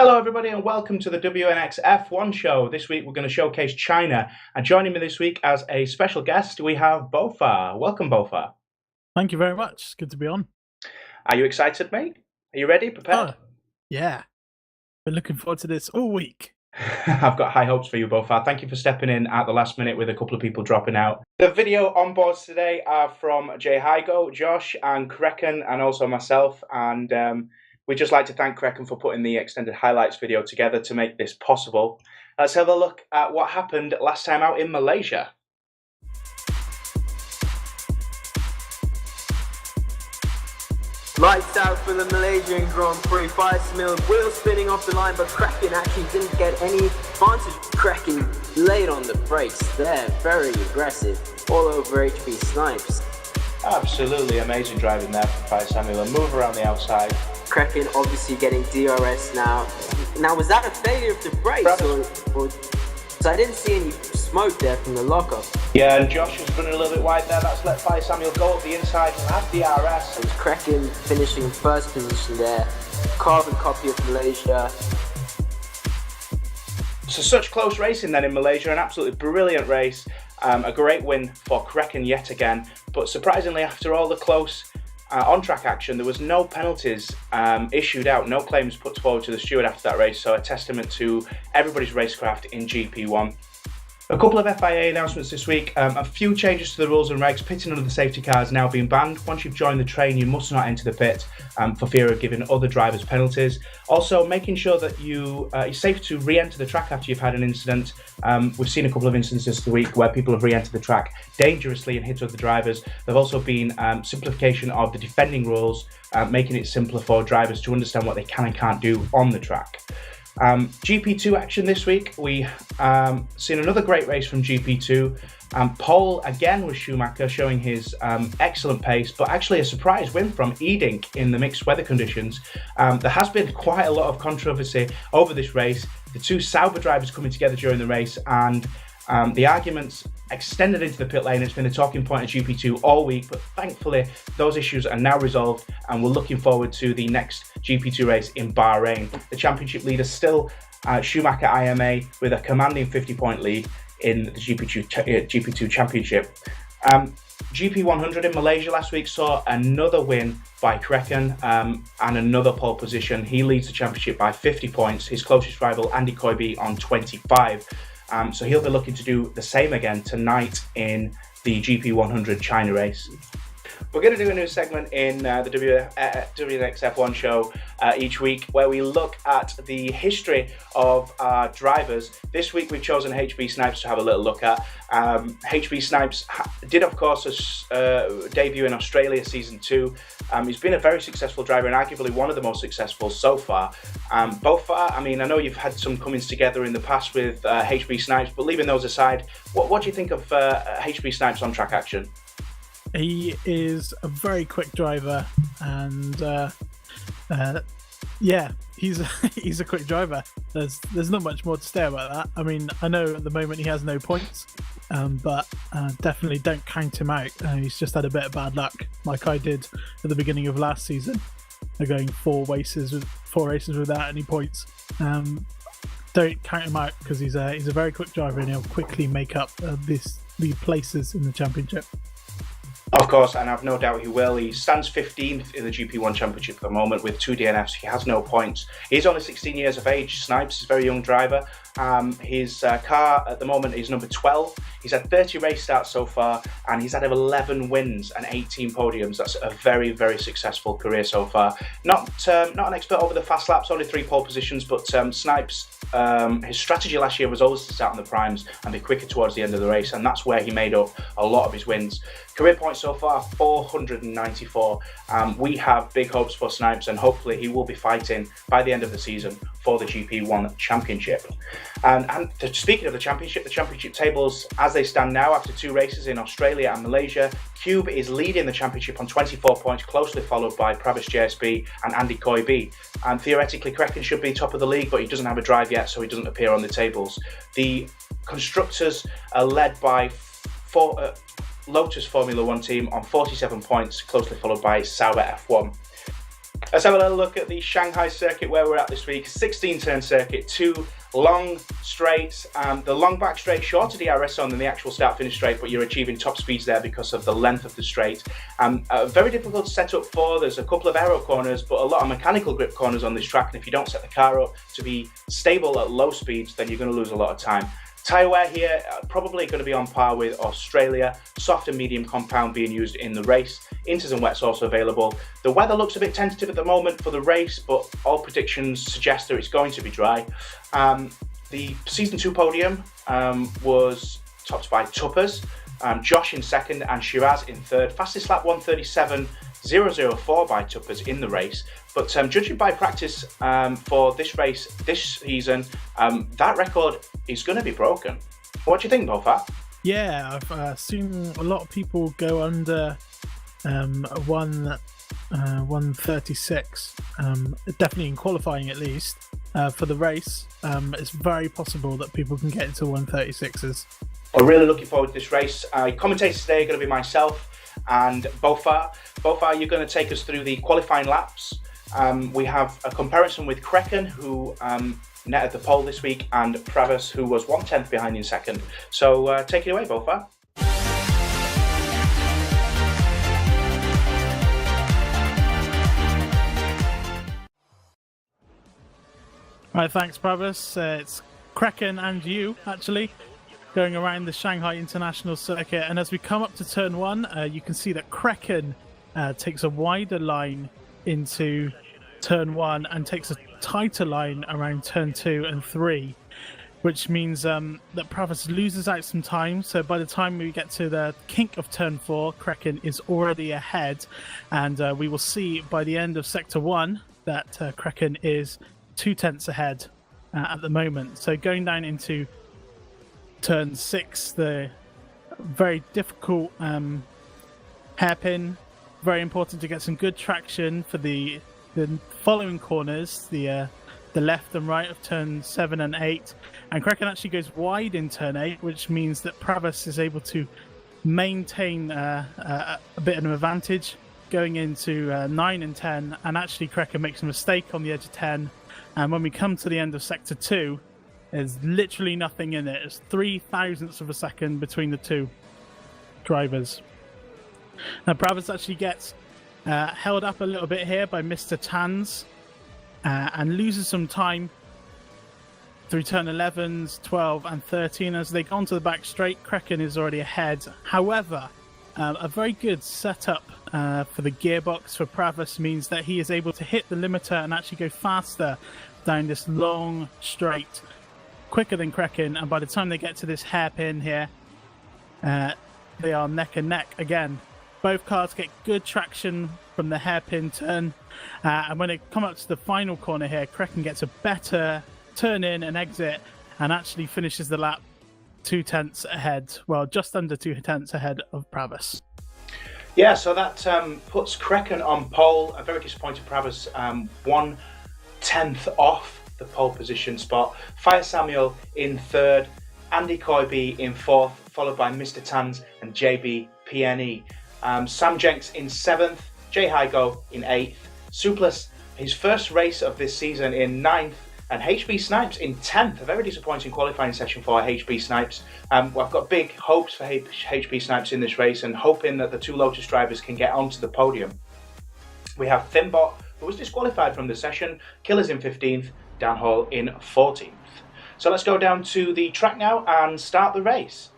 Hello everybody and welcome to the WNX F1 show. This week we're going to showcase China, and joining me this week as a special guest we have Bofa. Welcome, Bofa. Thank you very much. It's good to be on. Are you excited, mate? Are you ready? Prepared? Yeah. Been looking forward to this all week. I've got high hopes for you, Bofa. Thank you for stepping in at the last minute with a couple of people dropping out. The video on boards today are from Jay Hygo, Josh and Crekkan, and also myself, and we'd just like to thank Crekkan for putting the extended highlights video together to make this possible. Let's have a look at what happened last time out in Malaysia. Lights out for the Malaysian Grand Prix. Faisal wheel spinning off the line, but Crekkan actually didn't get any advantage. Crekkan laid on the brakes there, very aggressive, all over HB Snipes. Absolutely amazing driving there from Faisal, and move around the outside. Crekkan obviously getting DRS now. Now, was that a failure of the brakes, or so I didn't see any smoke there from the lockup? Yeah, and Josh was running a little bit wide there. That's let Faisal go up the inside and have DRS. And Crekkan finishing first position there. Carbon copy of Malaysia. So such close racing then in Malaysia, an absolutely brilliant race. A great win for Crekkan yet again. But surprisingly, after all the close on-track action, there was no penalties issued out, no claims put forward to the steward after that race, so a testament to everybody's racecraft in GP1. A couple of FIA announcements this week, a few changes to the rules and regs. Pitting under the safety car is now being banned. Once you've joined the train, you must not enter the pit for fear of giving other drivers penalties. Also, making sure that it's safe to re-enter the track after you've had an incident. We've seen a couple of instances this week where people have re-entered the track dangerously and hit other drivers. There have also been simplification of the defending rules, making it simpler for drivers to understand what they can and can't do on the track. GP2 action this week. We seen another great race from GP2. Pole again was Schumacher, showing his excellent pace, but actually a surprise win from Edink in the mixed weather conditions. There has been quite a lot of controversy over this race. The two Sauber drivers coming together during the race, and the arguments extended into the pit lane. It's been a talking point at GP2 all week, but thankfully those issues are now resolved, and we're looking forward to the next GP2 race in Bahrain. The championship leader still Schumacher IMA with a commanding 50-point lead in the GP2 championship. GP100 in Malaysia last week saw another win by Crekkan and another pole position. He leads the championship by 50 points. His closest rival, Andy Koibe, on 25. So he'll be looking to do the same again tonight in the GP100 China race. We're going to do a new segment in the WNX F1 show each week where we look at the history of our drivers. This week we've chosen HB Snipes to have a little look at. HB Snipes did, of course, debut in Australia Season 2. He's been a very successful driver and arguably one of the most successful so far. Bofa, I mean, I know you've had some comings together in the past with HB Snipes, but leaving those aside, what do you think of HB Snipes on track action? He is a very quick driver, and yeah, he's a quick driver. There's not much more to say about that. I mean, I know at the moment he has no points, but definitely don't count him out. He's just had a bit of bad luck, like I did at the beginning of last season, going four races without any points. Don't count him out because he's a very quick driver, and he'll quickly make up the places in the championship. Of course, and I've no doubt he will. He stands 15th in the GP1 Championship at the moment with 2 DNFs. He has no points. He's only 16 years of age. Snipes is a very young driver. His car at the moment is number 12. He's had 30 race starts so far, and he's had 11 wins and 18 podiums. That's a very, very successful career so far. Not an expert over the fast laps, only 3 pole positions, but Snipes, his strategy last year was always to start on the primes and be quicker towards the end of the race, and that's where he made up a lot of his wins. Career points so far, 494. We have big hopes for Snipes, and hopefully he will be fighting by the end of the season for the GP1 Championship. And speaking of the championship tables as they stand now after 2 races in Australia and Malaysia, Cube is leading the championship on 24 points, closely followed by Pravis JSB and Andy Koibe. And theoretically, Crekkan should be top of the league, but he doesn't have a drive yet, so he doesn't appear on the tables. The constructors are led by Lotus Formula 1 team on 47 points, closely followed by Sauber F1. Let's have a little look at the Shanghai circuit where we're at this week. 16-turn circuit, 2 long straights. The long back straight, shorter DRS zone than the actual start-finish straight, but you're achieving top speeds there because of the length of the straight. Very difficult to set up for. There's a couple of aero corners, but a lot of mechanical grip corners on this track, and if you don't set the car up to be stable at low speeds, then you're going to lose a lot of time. Tyre wear here, probably going to be on par with Australia. Soft and medium compound being used in the race. Inters and wets also available. The weather looks a bit tentative at the moment for the race, but all predictions suggest that it's going to be dry. The Season 2 podium was topped by Tuppers, Josh in second and Shiraz in third. Fastest lap 1:37.004 by Tuppers in the race. But judging by practice for this race this season, that record is going to be broken. What do you think, Bofat? Yeah, I've seen a lot of people go under 1:36. Definitely in qualifying, at least for the race. It's very possible that people can get into 1:36s. I'm really looking forward to this race. Commentators today are going to be myself and Bofat. Bofat, you're going to take us through the qualifying laps. We have a comparison with Crekkan, who netted the pole this week, and Pravis, who was 1/10 behind in second. So take it away, Bofat. Right, thanks, Pravis. It's Crekkan and you, actually, going around the Shanghai International Circuit. And as we come up to turn 1, you can see that Crekkan takes a wider line into turn 1 and takes a tighter line around turn 2 and 3, which means that Pravis loses out some time. So by the time we get to the kink of turn 4, Crekkan is already ahead, and we will see by the end of sector 1 that Crekkan is 0.2 ahead at the moment. So going down into turn 6, the very difficult hairpin, very important to get some good traction for the following corners, the left and right of turn 7 and 8. And Crekkan actually goes wide in turn 8, which means that Pravis is able to maintain a bit of an advantage going into 9 and 10. And actually Crekkan makes a mistake on the edge of 10. And when we come to the end of sector 2, there's literally nothing in it. It's 0.003 of a second between the two drivers. Now Pravis actually gets held up a little bit here by Mr. Tans and loses some time through turn 11s, 12 and 13. As they go onto the back straight, Crekkan is already ahead. However, a very good setup for the gearbox for Pravis means that he is able to hit the limiter and actually go faster down this long straight, quicker than Crekkan. And by the time they get to this hairpin here, they are neck and neck again. Both cars get good traction from the hairpin turn, and when they come up to the final corner here, Crekkan gets a better turn in and exit and actually finishes the lap 0.2 ahead, well, just under 0.2 ahead of Pravis. Yeah, so that puts Crekkan on pole. A very disappointed Pravis, 1/10 off the pole position spot. Fire Samuel in third, Andy Coybe in fourth, followed by Mr. Tans and JB PNE. Sam Jenks in 7th, Jay Hygo in 8th, Suplas, his first race of this season, in 9th, and HB Snipes in 10th. A very disappointing qualifying session for HB Snipes. I've got big hopes for HB Snipes in this race, and hoping that the two Lotus drivers can get onto the podium. We have Thimbot, who was disqualified from the session, Killers in 15th, Dan Hall in 14th. So let's go down to the track now and start the race.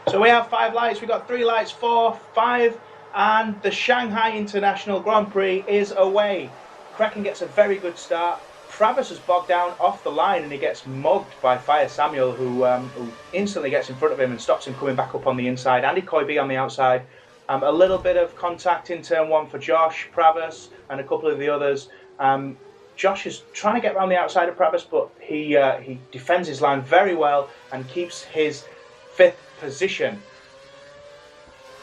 So we have 5 lights, we've got 3 lights, 4, 5, and the Shanghai International Grand Prix is away. Crekkan gets a very good start. Pravis is bogged down off the line and he gets mugged by Fire Samuel, who instantly gets in front of him and stops him coming back up on the inside. Andy Coybe on the outside. A little bit of contact in turn 1 for Josh, Pravis, and a couple of the others. Josh is trying to get around the outside of Pravis, but he defends his line very well and keeps his 5th position.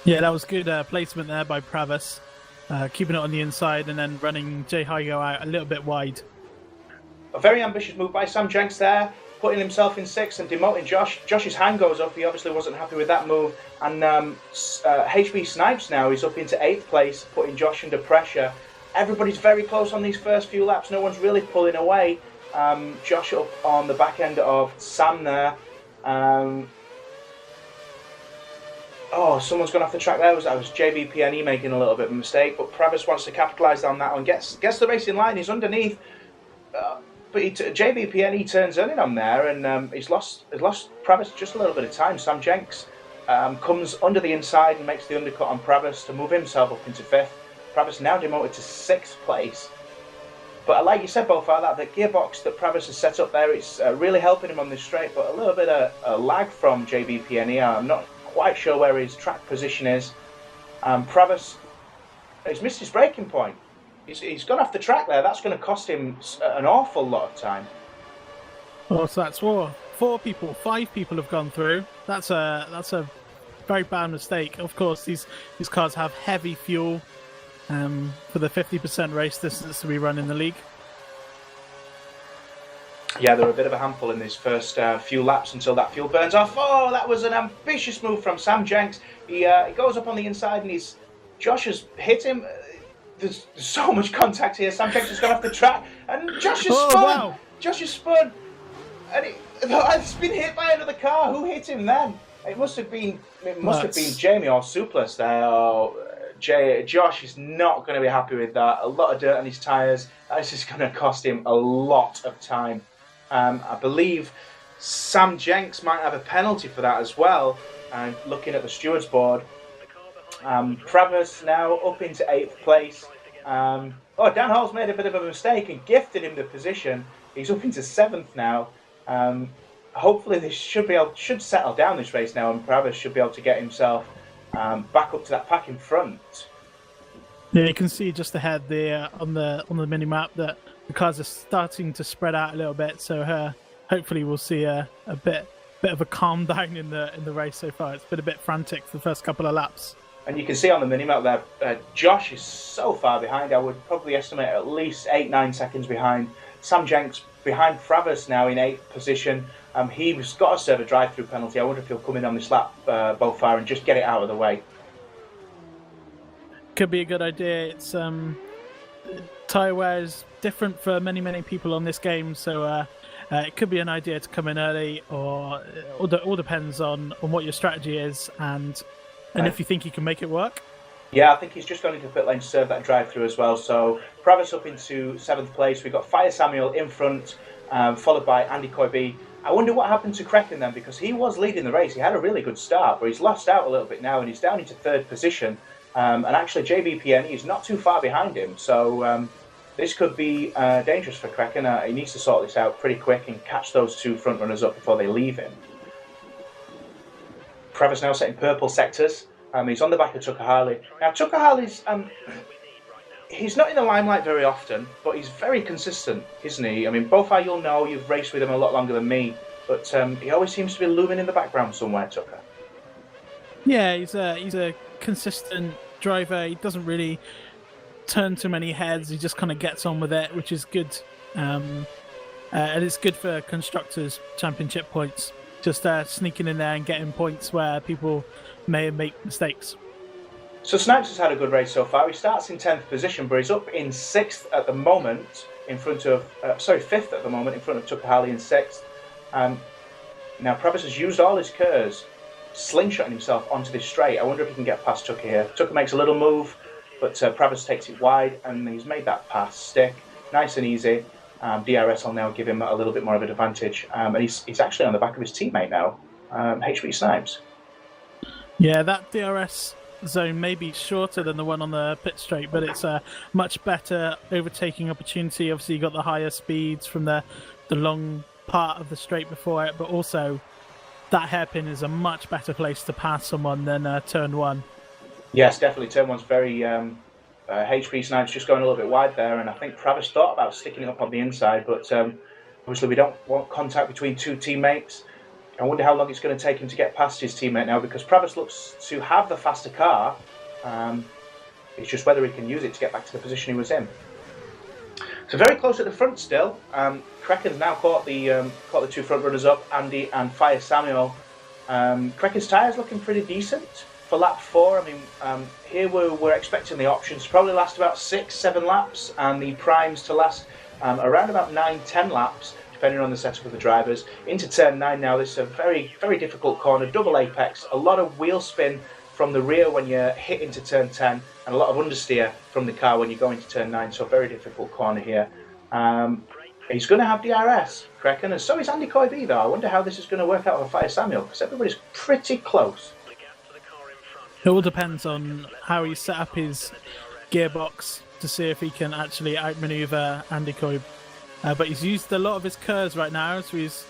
Yeah, that was good placement there by Pravis, keeping it on the inside and then running Jay Hygo out a little bit wide. A very ambitious move by Sam Jenks there. putting himself in 6th and demoting Josh. Josh's hand goes up. He obviously wasn't happy with that move. And HB Snipes now is up into 8th place, putting Josh under pressure. Everybody's very close on these first few laps. No one's really pulling away. Josh up on the back end of Sam there. Someone's gone off the track there. That was JBPNE making a little bit of a mistake, but Pravis wants to capitalise on that one. Gets the racing line. He's underneath, but JBPNE turns in on there, and he's lost Pravis just a little bit of time. Sam Jenks comes under the inside and makes the undercut on Pravis to move himself up into 5th. Pravis now demoted to 6th place. But like you said, Bofar, that the gearbox that Pravis has set up there, it's really helping him on this straight, but a little bit of a lag from JBPNE. I'm not quite sure where his track position is. Pravis has missed his braking point. He's gone off the track there. That's going to cost him an awful lot of time. Oh, so that's 5 people have gone through. That's a very bad mistake. Of course, these cars have heavy fuel for the 50% race distance to be run in the league. Yeah, they're a bit of a handful in these first few laps until that fuel burns off. Oh, that was an ambitious move from Sam Jenks. He goes up on the inside and Josh has hit him. There's so much contact here. Sam Jenks has gone off the track and Josh has spun. Wow. Josh has spun. And it's been hit by another car. Who hit him then? It must have been Jamie or Suplas there. Oh, Josh is not going to be happy with that. A lot of dirt on his tyres. This is going to cost him a lot of time. I believe Sam Jenks might have a penalty for that as well. Looking at the stewards board, Pravis now up into 8th place. Dan Hall's made a bit of a mistake and gifted him the position. He's up into 7th now. Hopefully this should settle down this race now, and Pravis should be able to get himself back up to that pack in front. Yeah, you can see just ahead there on the mini map that the cars are starting to spread out a little bit. So hopefully we'll see a bit of a calm down in the race so far. It's been a bit frantic for the first couple of laps. And you can see on the mini map there, Josh is so far behind. I would probably estimate at least 8-9 seconds behind. Sam Jenks behind Pravis now in 8th position. He's got to serve a drive-through penalty. I wonder if he'll come in on this lap Bofar and just get it out of the way. Could be a good idea. It's tyre wear is different for many people on this game, so it could be an idea to come in early, or all depends on what your strategy is and if you think you can make it work. Yeah, I think he's just going into pit lane to serve that drive-through as well. So Pravis up into 7th place. We've got Fire Samuel in front, followed by Andy Coybe. I wonder what happened to Crekkan then, because he was leading the race. He had a really good start, but he's lost out a little bit now, and he's down into 3rd position. And actually, JBPNE is not too far behind him. So this could be dangerous for Crekkan. He needs to sort this out pretty quick and catch those 2 front runners up before they leave him. Pravis now setting purple sectors. He's on the back of Tucker Harley. Now, Tucker Harley's he's not in the limelight very often, but he's very consistent, isn't he? I mean, Bofar, you'll know, you've raced with him a lot longer than me, but he always seems to be looming in the background somewhere, Tucker. Yeah, he's a consistent driver. He doesn't really turn too many heads. He just kind of gets on with it, which is good. And it's good for Constructors' Championship points. Just sneaking in there and getting points where people may make mistakes. So Snipes has had a good race so far. He starts in 10th position, but he's up in 6th at the moment, in front of 5th at the moment, in front of Tucker Harley in 6th. Now Pravis has used all his curves, slingshotting himself onto this straight. I wonder if he can get past Tucker here. Tucker makes a little move, but Pravis takes it wide, and he's made that pass stick nice and easy. DRS will now give him a little bit more of an advantage, and he's actually on the back of his teammate now, HB Snipes. Yeah, that DRS zone may be shorter than the one on the pit straight, but it's a much better overtaking opportunity. Obviously, you got the higher speeds from the long part of the straight before it, but also that hairpin is a much better place to pass someone than turn 1. Yes, definitely. Turn 1's very... HP Snipes just going a little bit wide there, and I think Pravis thought about sticking it up on the inside, but obviously we don't want contact between 2 teammates. I wonder how long it's going to take him to get past his teammate now, because Pravis looks to have the faster car. It's just whether he can use it to get back to the position he was in. So very close at the front still. Crekkan's now caught the two front runners up, Andy and Fire Samuel. Crekkan's tyres looking pretty decent for lap 4. I mean, here we're expecting the options to probably last about 6-7 laps, and the primes to last around about 9-10 laps, depending on the setup of the drivers. Into turn 9 now. This is a very, very difficult corner, double apex, a lot of wheel spin from the rear when you hit into turn 10, and a lot of understeer from the car when you go into turn 9, so a very difficult corner here. He's going to have DRS, Crekkan, and so is Andy Coy though. I wonder how this is going to work out for Fire Samuel, because everybody's pretty close. It all depends on how he set up his gearbox to see if he can actually outmaneuver Andy Coy. But he's used a lot of his curves right now, so he's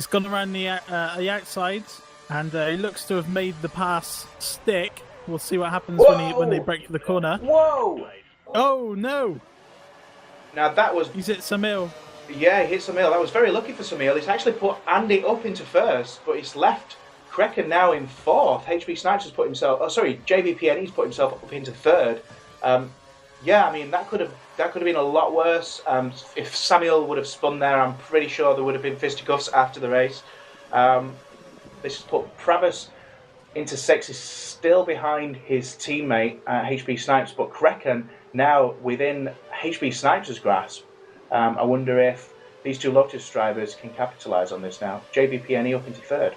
gone around the outside, and he looks to have made the pass stick. We'll see what happens when they break the corner. Whoa! Oh no! Now that was... He's hit Samil. Yeah, he hit Samil. That was very lucky for Samil. He's actually put Andy up into first, but he's left Crekkan now in 4th. HB Snipes has put himself... Oh, sorry, JVPNE's put himself up into 3rd. Yeah, I mean, that could have been a lot worse. If Samuel would have spun there, I'm pretty sure there would have been fisticuffs after the race. This has put Pravis into 6th. He's still behind his teammate, HB Snipes, but Crekkan now within HB Snipes' grasp. I wonder if these two Lotus drivers can capitalise on this now. JVPNE up into 3rd.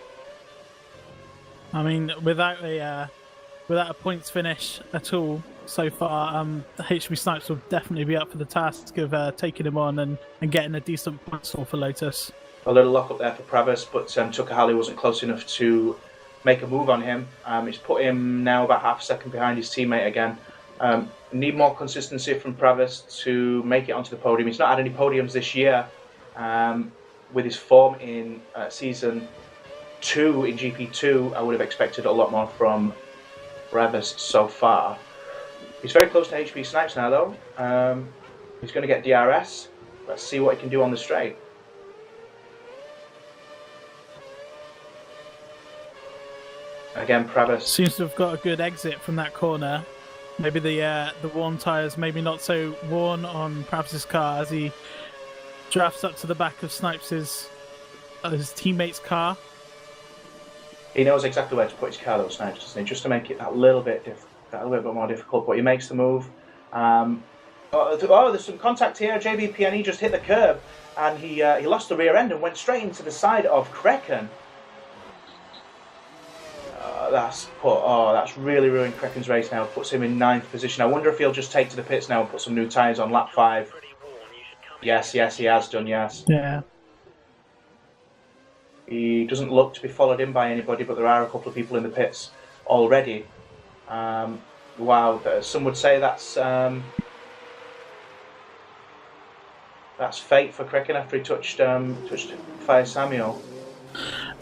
I mean, without a points finish at all so far, HB Snipes will definitely be up for the task of taking him on and getting a decent point score for Lotus. A little lock up there for Pravis, but Tukahali wasn't close enough to make a move on him. It's put him now about half a second behind his teammate again. Need more consistency from Pravis to make it onto the podium. He's not had any podiums this year. With his form in Season 2 in GP2, I would have expected a lot more from Pravis so far. He's very close to HB Snipes now though. He's going to get DRS. Let's see what he can do on the straight. Again, Pravis seems to have got a good exit from that corner. Maybe the worn tyres, maybe not so worn on Pravis's car as he drafts up to the back of Snipes' his teammate's car. He knows exactly where to put his car, though, Snipes, doesn't he? Just to make it that little bit more difficult. But he makes the move. There's some contact here. JVPNE just hit the curb, and he lost the rear end and went straight into the side of Crekkan. That's really ruined Crekkan's race now. Puts him in 9th position. I wonder if he'll just take to the pits now and put some new tyres on lap 5. Yes, he has done, yes. Yeah. He doesn't look to be followed in by anybody, but there are a couple of people in the pits already. Wow, some would say that's fate for Crekkan after he touched Fire Samuel.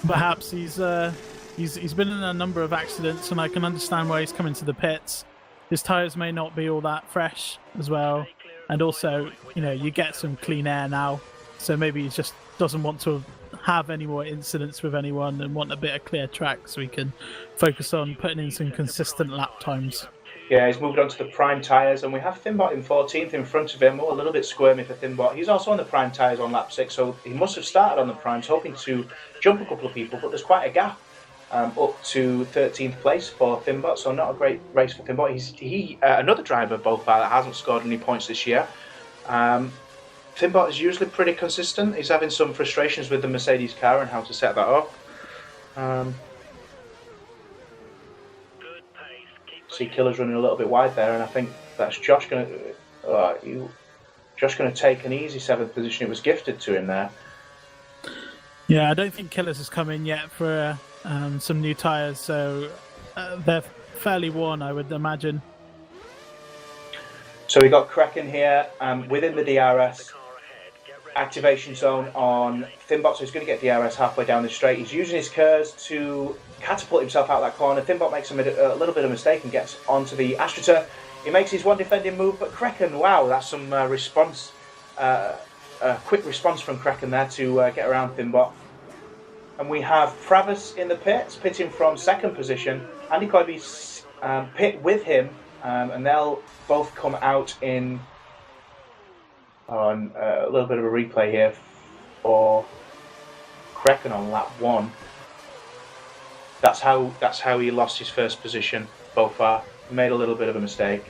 Perhaps he's been in a number of accidents, and I can understand why he's coming to the pits. His tyres may not be all that fresh as well, and also, you get some clean air now, so maybe he just doesn't want to have any more incidents with anyone and want a bit of clear track so he can focus on putting in some consistent lap times. Yeah, he's moved on to the prime tyres, and we have Thimbot in 14th in front of him. Oh, a little bit squirmy for Thimbot. He's also on the prime tyres on lap 6, so he must have started on the primes, hoping to jump a couple of people, but there's quite a gap up to 13th place for Thimbot, so not a great race for Thimbot. He's another driver, both that hasn't scored any points this year. Thimbot is usually pretty consistent. He's having some frustrations with the Mercedes car and how to set that up. See Killer's running a little bit wide there, and I think that's Josh going to take an easy 7th position. It was gifted to him there. Yeah, I don't think Killers has come in yet for some new tyres, so they're fairly worn, I would imagine. So we got Crekkan here within the DRS activation zone on Thimbot, so he's going to get DRS halfway down the straight. He's using his curves to catapult himself out of that corner. Thimbot makes a little bit of a mistake and gets onto the AstroTurf. He makes his one defending move, but Crekkan, wow, that's some response, quick response from Crekkan there to get around Thimbot. And we have Pravis in the pits, pitting from 2nd position. Andy Coybe's pit with him, and they'll both come out in on a little bit of a replay here for Crekkan on lap 1. That's how he lost his first position so far. He made a little bit of a mistake.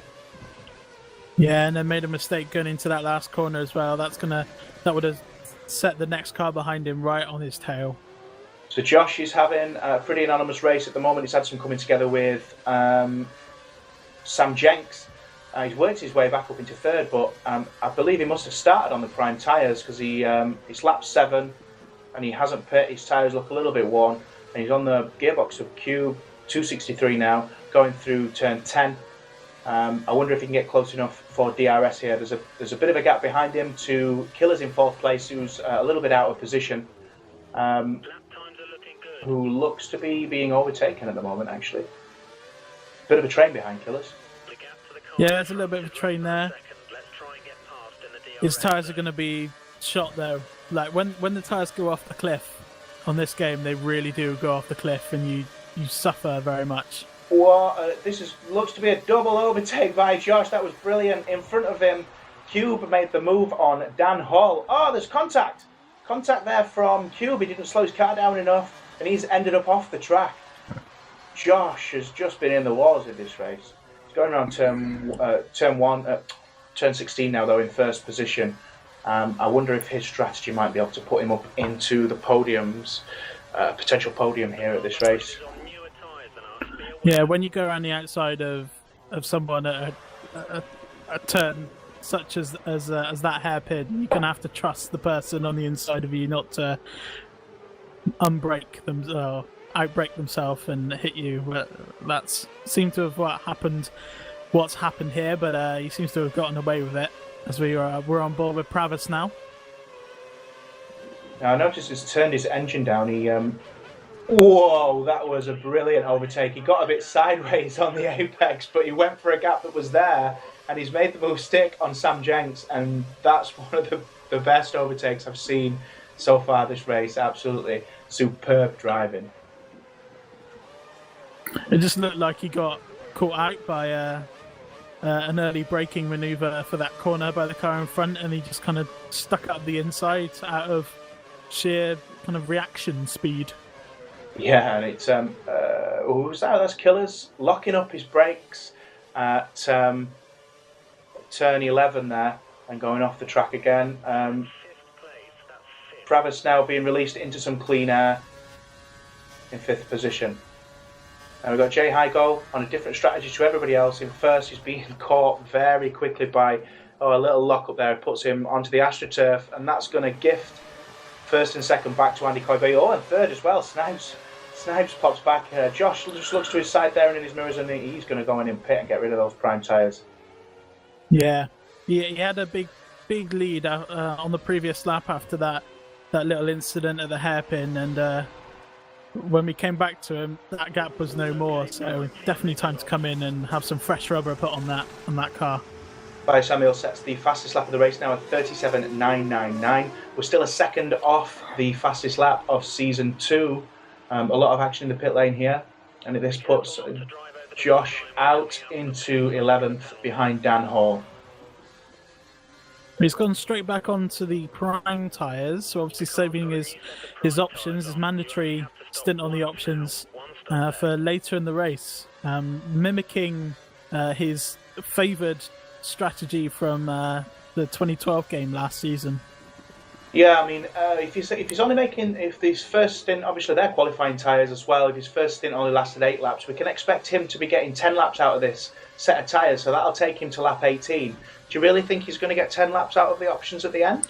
Yeah, and then made a mistake going into that last corner as well. That would have set the next car behind him right on his tail. So Josh is having a pretty anonymous race at the moment. He's had some coming together with Sam Jenks. He's worked his way back up into third, but I believe he must have started on the prime tyres because he's lap 7 and he hasn't pit. His tyres look a little bit worn, and he's on the gearbox of Cube 263 now, going through turn 10. I wonder if he can get close enough for DRS here. There's a bit of a gap behind him to Killers in 4th place, who's a little bit out of position, who looks to be being overtaken at the moment, actually. Bit of a train behind Killers. Yeah, there's a little bit of a train there. His tyres are going to be shot though. Like when the tyres go off the cliff on this game, they really do go off the cliff, and you suffer very much. Well, looks to be a double overtake by Josh. That was brilliant. In front of him, Cube made the move on Dan Hall. Oh, there's contact. Contact there from Cube. He didn't slow his car down enough, and he's ended up off the track. Josh has just been in the walls in this race. He's going around turn 16 now, though, in first position. I wonder if his strategy might be able to put him up into the potential podium here at this race. Yeah, when you go around the outside of someone at a turn such as that hairpin, you're gonna have to trust the person on the inside of you not to unbrake them or outbrake themselves and hit you. That's seemed to have what's happened here, but he seems to have gotten away with it. As we're on board with Pravis now. Now I noticed he's turned his engine down. Whoa, that was a brilliant overtake. He got a bit sideways on the apex, but he went for a gap that was there, and he's made the move stick on Sam Jenks, and that's one of the best overtakes I've seen so far this race. Absolutely superb driving. It just looked like he got caught out by an early braking manoeuvre for that corner by the car in front, and he just kind of stuck up the inside out of sheer kind of reaction speed. Yeah, and it's who's that? That's Killers locking up his brakes at turn 11 there and going off the track again. Pravis now being released into some clean air in 5th position. And we've got Jay Hygo on a different strategy to everybody else. In first, he's being caught very quickly by a little lock up there. It puts him onto the AstroTurf, and that's going to gift first and second back to Andy Coybe. Oh, and third as well. Snipes pops back. Josh just looks to his side there and in his mirrors, and he's going to go in pit and get rid of those prime tyres. Yeah, he had a big lead on the previous lap after that little incident at the hairpin, and when we came back to him, that gap was no more. So definitely time to come in and have some fresh rubber put on that car. By Samuel sets the fastest lap of the race now at 37.999. We're still a second off the fastest lap of season 2. A lot of action in the pit lane here, and this puts Josh out into 11th behind Dan Hall. He's gone straight back onto the prime tyres, so obviously saving his options, his mandatory stint on the options for later in the race, mimicking his favoured strategy from the 2012 game last season. Yeah, I mean, if his first stint, obviously they're qualifying tyres as well. If his first stint only lasted 8 laps, we can expect him to be getting 10 laps out of this set of tyres, so that'll take him to lap 18. Do you really think he's going to get 10 laps out of the options at the end?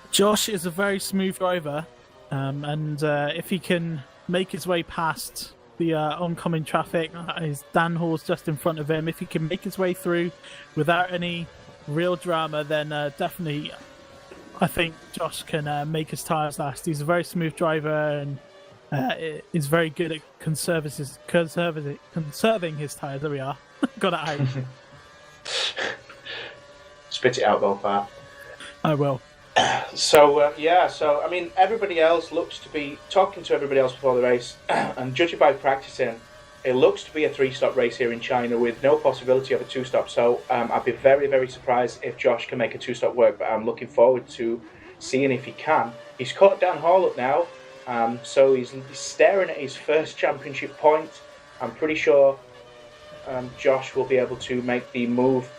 Josh is a very smooth driver, and if he can make his way past the oncoming traffic, Dan Hall's just in front of him. If he can make his way through without any real drama, then definitely I think Josh can make his tyres last. He's a very smooth driver and is very good at conserving his tyres. There we are. Got it out. Spit it out, Golfar. I will. So I mean, everybody else looks to be talking to everybody else before the race, and judging by practicing, it looks to be a 3-stop race here in China with no possibility of a 2-stop. So I'd be very, very surprised if Josh can make a 2-stop work, but I'm looking forward to seeing if he can. He's caught Dan Hall up now, so he's staring at his first championship point. I'm pretty sure Josh will be able to make the move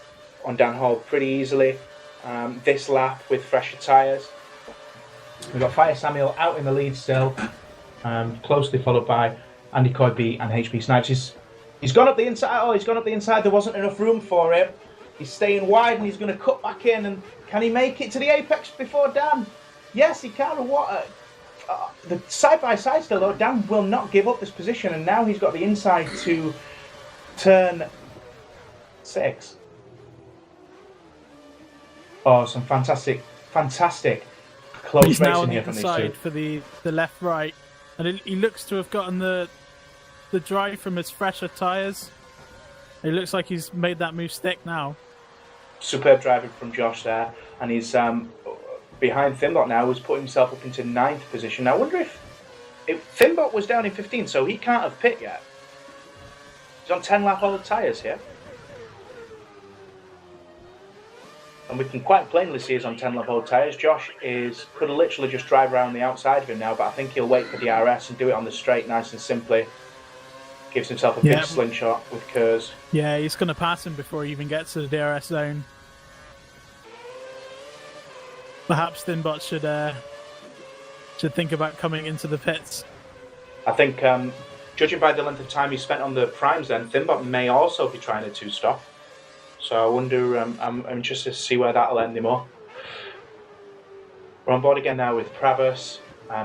on Dan Hall pretty easily this lap with fresher tyres. We've got Fire Samuel out in the lead still, closely followed by Andy Coybe and HB Snipes. He's gone up the inside. Oh, he's gone up the inside. There wasn't enough room for him. He's staying wide and he's going to cut back in. And can he make it to the apex before Dan? Yes, he can. What? The side by side still though. Dan will not give up this position, and now he's got the inside to turn 6. Oh, some fantastic close He's now racing on here the from these inside two. for the left right, and he looks to have gotten the drive from his fresher tyres. It looks like he's made that move stick now. Superb driving from Josh there, and he's behind Thimbot now, who's put himself up into 9th position. I wonder if Thimbot was down in 15, so he can't have pit yet. He's on 10 lap old tyres here. And we can quite plainly see he's on 10 lap old tyres. Josh could literally just drive around the outside of him now, but I think he'll wait for the RS and do it on the straight nice and simply. Gives himself a big slingshot with Kurz. Yeah, he's going to pass him before he even gets to the DRS zone. Perhaps Thimbot should think about coming into the pits. I think, judging by the length of time he spent on the primes then, Thimbot may also be trying a 2-stop. So I wonder, I'm interested to see where that'll end him up. We're on board again now with Pravus,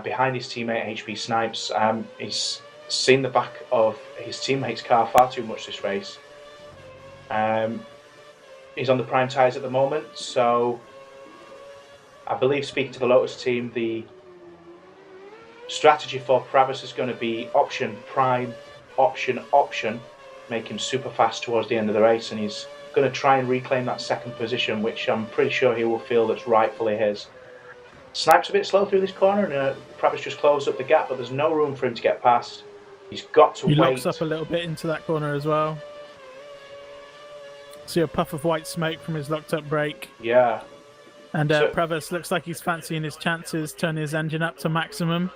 behind his teammate HB Snipes. He's seen the back of his teammate's car far too much this race. He's on the prime tyres at the moment, so I believe, speaking to the Lotus team, the strategy for Pravus is going to be option, prime, option, make him super fast towards the end of the race, and he's going to try and reclaim that 2nd position, which I'm pretty sure he will feel that's rightfully his. Snipes a bit slow through this corner, and Pravus just closed up the gap, but there's no room for him to get past. He's got to wait. He locks up a little bit into that corner as well. See a puff of white smoke from his locked up brake. Yeah. And Pravus looks like he's fancying his chances, turning his engine up to maximum.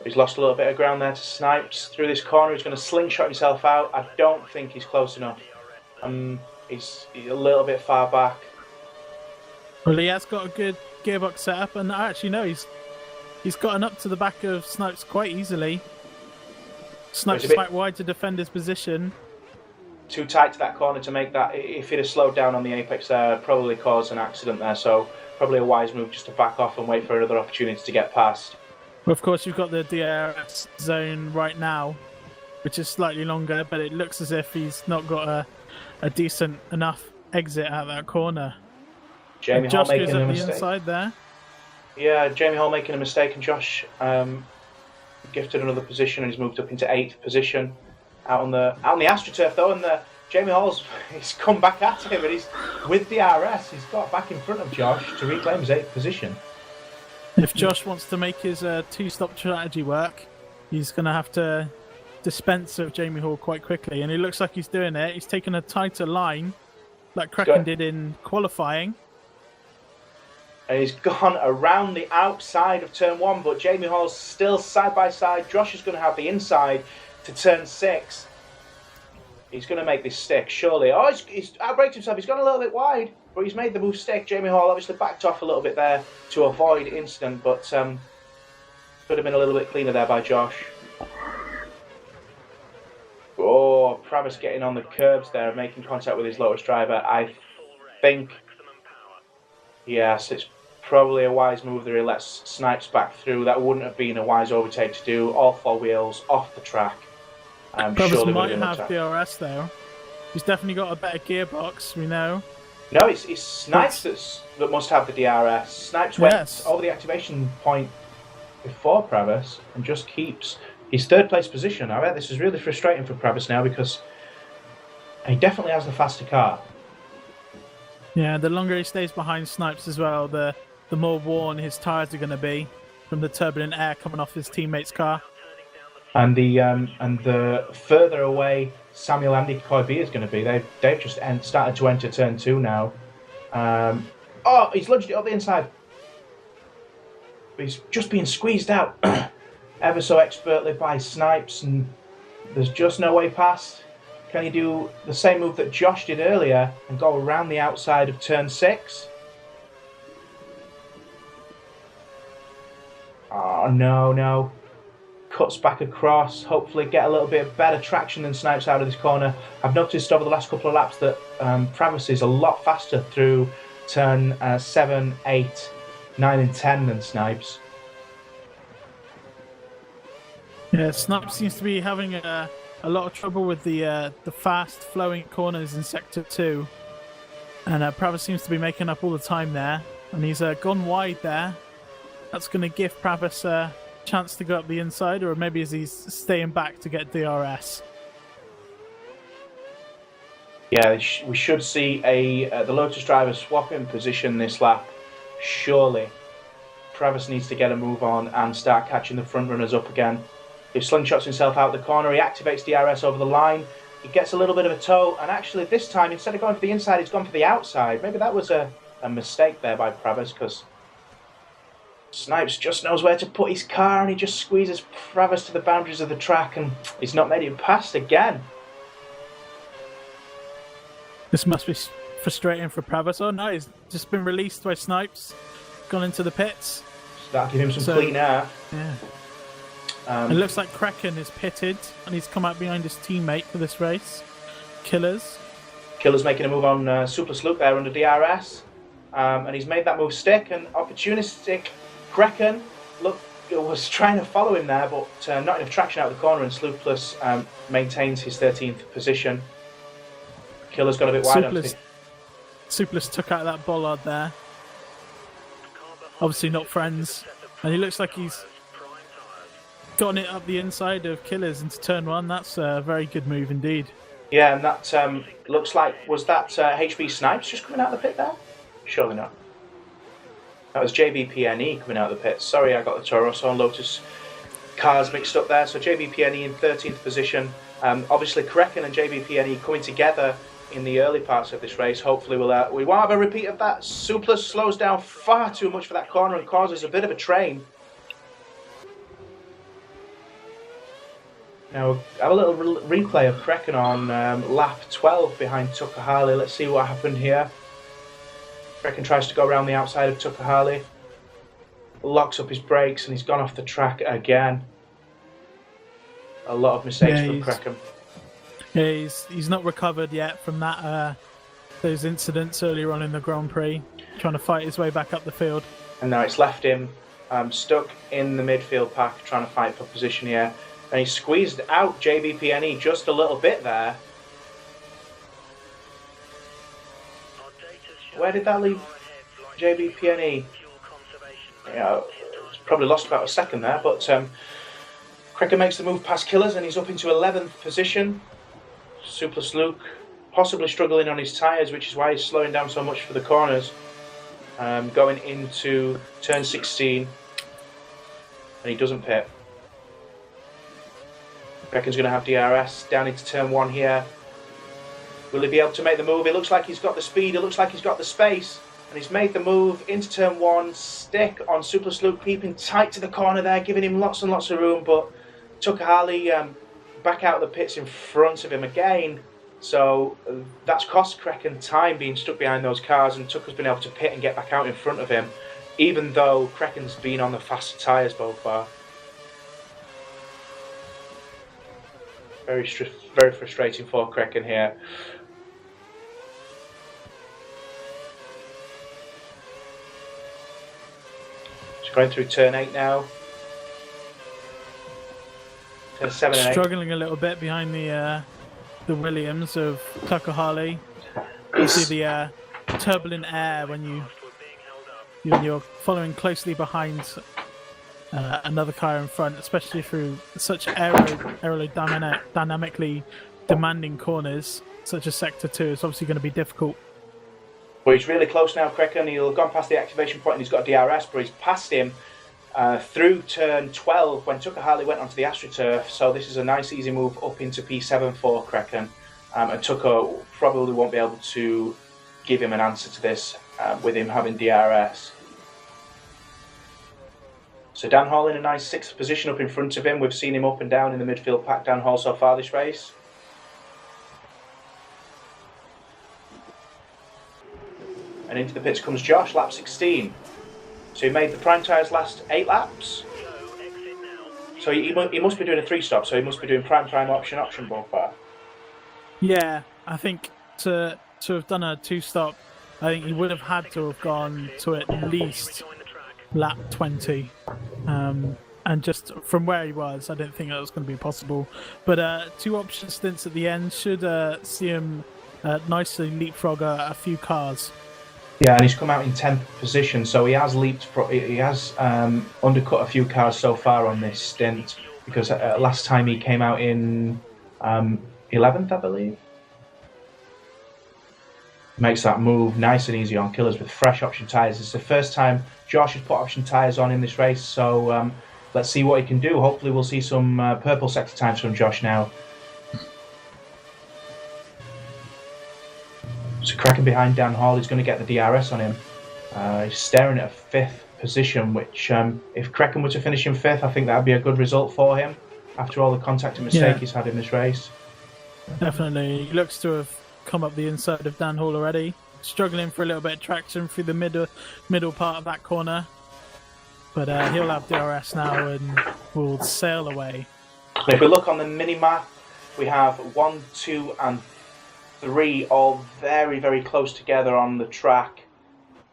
He's lost a little bit of ground there to Snipes. Through this corner, he's going to slingshot himself out. I don't think he's close enough. He's a little bit far back. Well, he has got a good gearbox setup, and actually no, he's gotten up to the back of Snipes quite easily. Snipes is quite wide to defend his position. Too tight to that corner to make that. If he'd have slowed down on the apex there, probably caused an accident there. So probably a wise move just to back off and wait for another opportunity to get past. Well, of course, you've got the DRS zone right now, which is slightly longer, but it looks as if he's not got a decent enough exit out that corner. Jamie Hall making goes a up mistake. the inside there. Yeah, Jamie Hall making a mistake, and Josh gifted another position, and he's moved up into 8th position out on the AstroTurf though, and Jamie Hall's he's come back at him, and he's with the RS. He's got back in front of Josh to reclaim his 8th position. If Josh wants to make his 2-stop strategy work, he's going to have to dispense of Jamie Hall quite quickly, and it looks like he's doing it. He's taken a tighter line, like Crekkan did in qualifying. And he's gone around the outside of turn 1, but Jamie Hall's still side by side. Josh is going to have the inside to turn 6. He's going to make this stick, surely. Oh, he's outbraked himself. He's gone a little bit wide, but he's made the move stick. Jamie Hall obviously backed off a little bit there to avoid incident, but could have been a little bit cleaner there by Josh. Oh, Pravus getting on the curbs there, making contact with his Lotus driver. I think, yes, it's probably a wise move that he lets Snipes back through. That wouldn't have been a wise overtake to do. All 4 wheels off the track. Pravus might have DRS though. He's definitely got a better gearbox, we know. No, it's Snipes that must have the DRS. Snipes went over the activation point before Pravus and just keeps his 3rd place position. I bet this is really frustrating for Pravus now because he definitely has the faster car. Yeah, the longer he stays behind Snipes as well, the more worn his tyres are going to be. from the turbulent air coming off his teammate's car. And the further away Samuel Andy Koibi is going to be, they've just started to enter turn 2 now. Oh, he's lunged it up the inside. But he's just being squeezed out ever so expertly by Snipes, and there's just no way past. Can he do the same move that Josh did earlier and go around the outside of turn 6? Oh, no. Cuts back across, hopefully get a little bit better traction than Snipes out of this corner. I've noticed over the last couple of laps that Travis is a lot faster through turn 7, 8, 9 and 10 than Snipes. Yeah, Snipes seems to be having a lot of trouble with the fast flowing corners in sector 2. And Pravis seems to be making up all the time there. And he's gone wide there. That's going to give Pravis a chance to go up the inside, or maybe is he staying back to get DRS? Yeah, we should see the Lotus driver swap in position this lap. Surely. Travis needs to get a move on and start catching the front runners up again. He slingshots himself out the corner, he activates DRS over the line, he gets a little bit of a toe, and actually this time, instead of going for the inside, he's gone for the outside. Maybe that was a mistake there by Pravis, because Snipes just knows where to put his car, and he just squeezes Pravis to the boundaries of the track, and he's not made it past again. This must be frustrating for Pravis. Oh no, he's just been released by Snipes, gone into the pits. That'll give him some clean air. Yeah. It looks like Crekkan is pitted, and he's come out behind his teammate for this race. Killer's making a move on Super Sloop there under DRS, and he's made that move stick, and opportunistic Crekkan was trying to follow him there, but not enough traction out of the corner, and Sloop Plus maintains his 13th position. Killer's got a bit wide on. Super took out that bollard there. Obviously not friends, and he looks like he's gotten it up the inside of Killers into turn 1. That's a very good move indeed. Yeah, and that looks like, was that HB Snipes just coming out of the pit there? Surely not. That was JBPNE coming out of the pit. Sorry, I got the Toro Rosso and Lotus cars mixed up there. So JBPNE in 13th position. Obviously, Crekkan and JBPNE coming together in the early parts of this race. Hopefully, we won't have a repeat of that. Supla slows down far too much for that corner and causes a bit of a train. Now, we'll have a little replay of Crekkan on lap 12 behind Tucker Harley. Let's see what happened here. Crekkan tries to go around the outside of Tucker Harley. Locks up his brakes and he's gone off the track again. A lot of mistakes from Crekkan. Yeah, he's not recovered yet from that those incidents earlier on in the Grand Prix. Trying to fight his way back up the field. And now it's left him stuck in the midfield pack trying to fight for position here. And he squeezed out JBPNE just a little bit there. Where did that leave JBPNE? Yeah, probably lost about a second there, but Crekkan makes the move past Killers and he's up into 11th position. Super Luke possibly struggling on his tyres, which is why he's slowing down so much for the corners. Going into turn 16, and he doesn't pit. Crekkan's going to have DRS down into turn 1 here. Will he be able to make the move? It looks like he's got the speed, it looks like he's got the space, and he's made the move into turn 1. Stick on Super Sloop, keeping tight to the corner there, giving him lots and lots of room, but Tucker Harley back out of the pits in front of him again. So that's cost Crekkan time being stuck behind those cars, and Tucker's been able to pit and get back out in front of him, even though Crekkan's been on the faster tyres so far. Very frustrating for Crekkan here. Just going through turn 8 now. Turn 7 and 8. Struggling a little bit behind the Williams of Tucker Harley. You see the turbulent air when you're following closely behind another car in front, especially through such aerodynamically demanding corners such as sector 2. It's obviously going to be difficult. Well, he's really close now, Crekkan. He'll have gone past the activation point and he's got DRS, but he's past him through turn 12 when Tucker Harley went onto the AstroTurf. So this is a nice easy move up into P7 for Crekkan. And Tucker probably won't be able to give him an answer to this with him having DRS. So Dan Hall in a nice 6th position up in front of him. We've seen him up and down in the midfield pack, Dan Hall, so far this race. And into the pits comes Josh, lap 16. So he made the prime tyres last 8 laps. So he must be doing a 3-stop, so he must be doing prime, option ball far. Yeah, I think to have done a 2-stop, I think he would have had to have gone to at least lap 20. And just from where he was, I didn't think that was going to be possible. But 2 option stints at the end should see him nicely leapfrog a few cars. Yeah, and he's come out in 10th position, so he has undercut a few cars so far on this stint, because last time he came out in 11th, I believe. Makes that move nice and easy on killers with fresh option tyres. It's the first time Josh has put option tyres on in this race, so let's see what he can do. Hopefully we'll see some purple sector times from Josh now. So Crekkan behind Dan Hall, he's going to get the DRS on him. He's staring at a 5th position, which if Crekkan were to finish in 5th, I think that would be a good result for him after all the contact and mistake he's had in this race. Definitely. He looks to have come up the inside of Dan Hall already. Struggling for a little bit of traction through the middle part of that corner. But he'll have DRS now and will sail away. If we look on the mini-map, we have 1, 2 and 3 all very, very close together on the track.